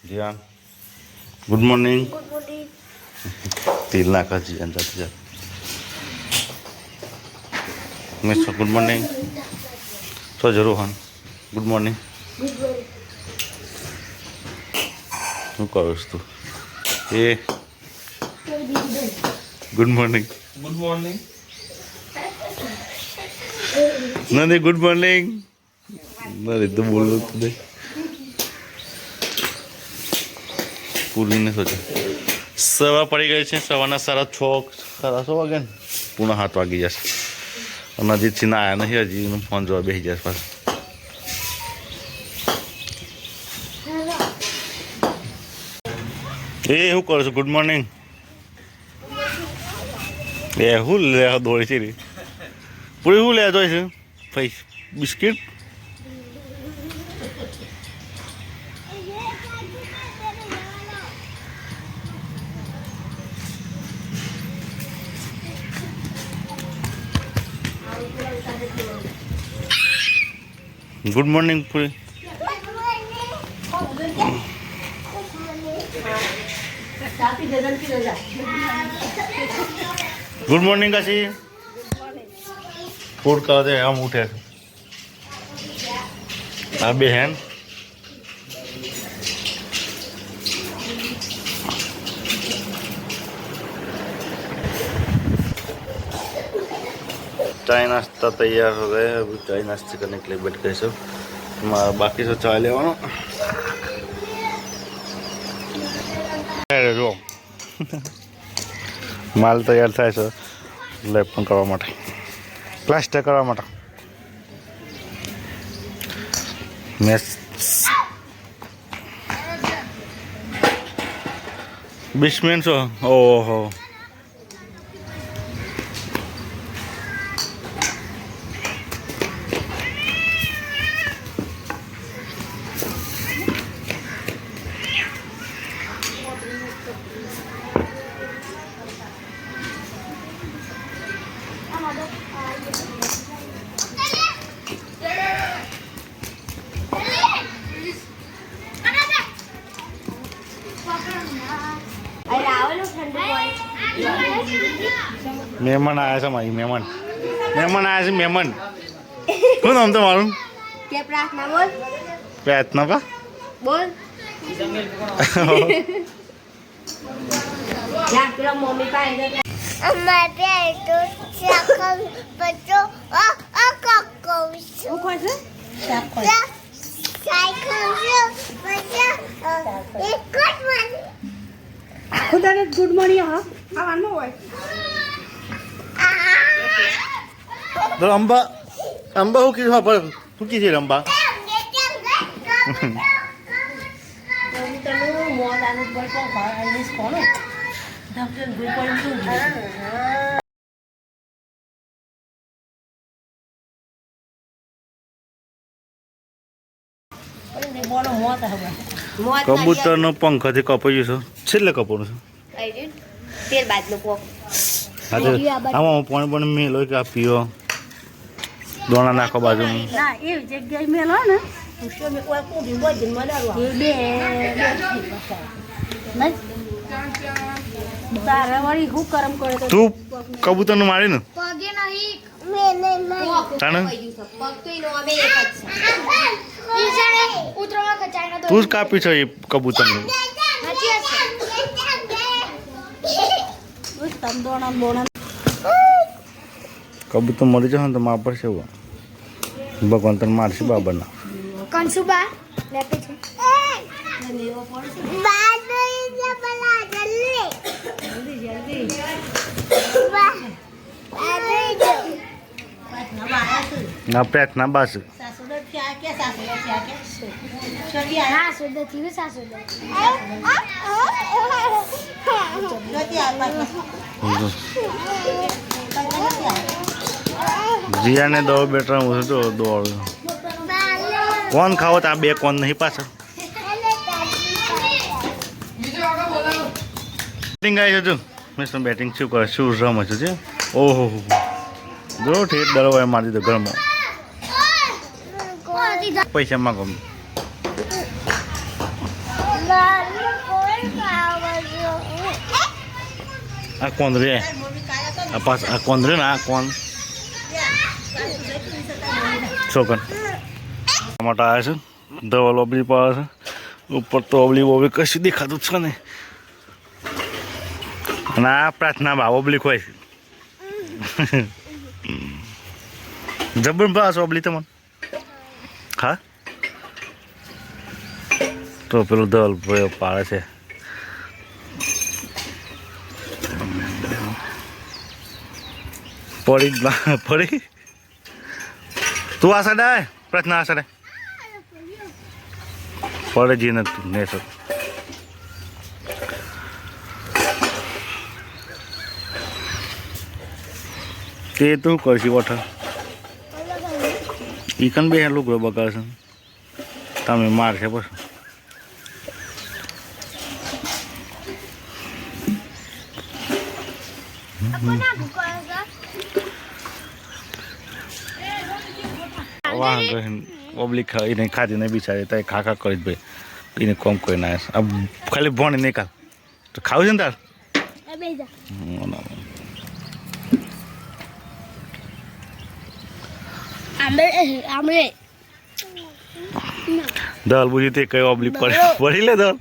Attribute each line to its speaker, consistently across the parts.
Speaker 1: જીયાન good morning.
Speaker 2: Good morning.
Speaker 1: તેલ નાખા જીયાન જાતે જાતે. Miss good morning. તો જરૂર હા ગુડ મોર્નિંગ.
Speaker 2: Good morning.
Speaker 1: શું કરું તું? એ ગુડ મોર્નિંગ.
Speaker 3: Good morning.
Speaker 1: નથી ગુડ મોર્નિંગ નથી તો બોલો તું પૂરીને સોચે સવા પડી ગઈ છે. સવારના 6:30 વાગે ને પૂર્ણ 7 વાગી જશે અને હજી ચીના આવ્યા નથી. હજી એનો ફોન જોવા બેસી જશે પાછું. એ શું કરો છો? Good morning. એ શું લે દોડી છે રે પૂરી શું લે જોઈ છે ભાઈ? Biscuit good morning Puri. Good morning Kashi. Food કહો દે આમ ઉઠે આ બે હેન चाय नाश्ता तैयार हो गए. अभी चाय नाश्ते करने के लिए बैठ गए सब. बाकी सब चाय लेवानो જો માલ તૈયાર થાય છે લેપ પણ કરવા માટે, પ્લાસ્ટર કરવા માટે. મેં બિસ્મેન છો. ઓહો મહેમાન આવ્યા છે મારી. મહેમાન આવ્યા છે. મહેમાન શું નામ તમારું?
Speaker 2: કે પ્રાર્થના બોલ.
Speaker 1: પ્રાર્થના પા
Speaker 2: બોલ. જા પેલા મમ્મી પાસે અમારે તો શાકમ બચો આ કાકો શું ખોય છે? શાક ખોય. ખુદાને ગુડ મોર્નિંગ. હા ખાવાનું હોય
Speaker 1: તો અંબા શું કીધું? હા પણ શું કીધી અંબા? કબૂતરનો પંખથી કપાયું છે. છેલ્લે કપોનું છે.
Speaker 2: તેર બાદનો પોક.
Speaker 1: આમાં પાણી પણ મેલો કે આ પીઓ દોણા નાખો બાજુ.
Speaker 2: ના એવી જગ્યાએ મેલો ને તારે વળી હું કરમ કરે તો
Speaker 1: તું કબૂતર નું મારી ને
Speaker 2: પગે નહીં
Speaker 1: તાણે
Speaker 2: ઉતરવા
Speaker 1: તું જ કાપી છે એ કબૂતર નું. કબૂતર મરી જશે ને તો માર પડશે. ભગવાન તને મારશે બાબરના.
Speaker 2: કંસુબા લેપે છે
Speaker 1: ના પ્રાર્થના બાસ જીયાને દો બેટા હું તો દોડ કોણ ખાવો તો આ બે કોણ નહીં પાછળ. બેટિંગ આવી છે. મિસ્ટર બેટિંગ શું કરે? શું રમે છે? ઓહો જો ઠેઠ દરવાજા મારી દીધો ઘરમાં. પૈસા માગો. આ કોણ રે આ પાસ આ કોણ રે ને આ કોણ છોકન ટમાટા આવ્યા છે ધવલ ઓબલી પાડે છે ઉપર તો ઓબલી કશું દેખાતું જ છે ને અને આ પ્રાર્થના ભાવ ઓબલી હોય છે જબર પાસ ઓબલી તમને હા તો પેલું ધવલ પાડે છે પડી તું આ સાઈડ આવે પ્રાર્થના આ સાઈડ પડે જી નથી ને સર તે તું કરશી વોટર ઈકન બે લોકો બગાડશે તમે મારશે બસ વાહ ઓબલી એને ખાધી નહીં બિચારી તો ખા ખા કરી જ ભાઈ એને કોમ કોઈ ના ખાલી ભણ નહીં કાલ તો ખાવું છે ને તાર દલ બુજી તે કઈ ઓબલી પડી લે દલ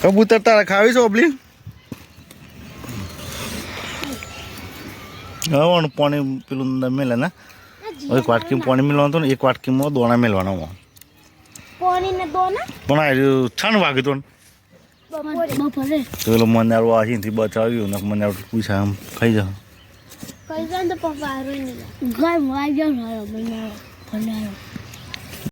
Speaker 1: કબૂતર તારે ખાવી છે ઓબલી હવે પાણી પેલું મેલે ને એક વાટકી પાણી મેળવાનું હતું ને એક વાટકીમાં દોણા મેળવાના પણ આ છાણ વાગ્યું હતું પેલું મનારું અહીંથી બચાવ્યું ને મનારું પૂછા આમ ખાઈ જાવ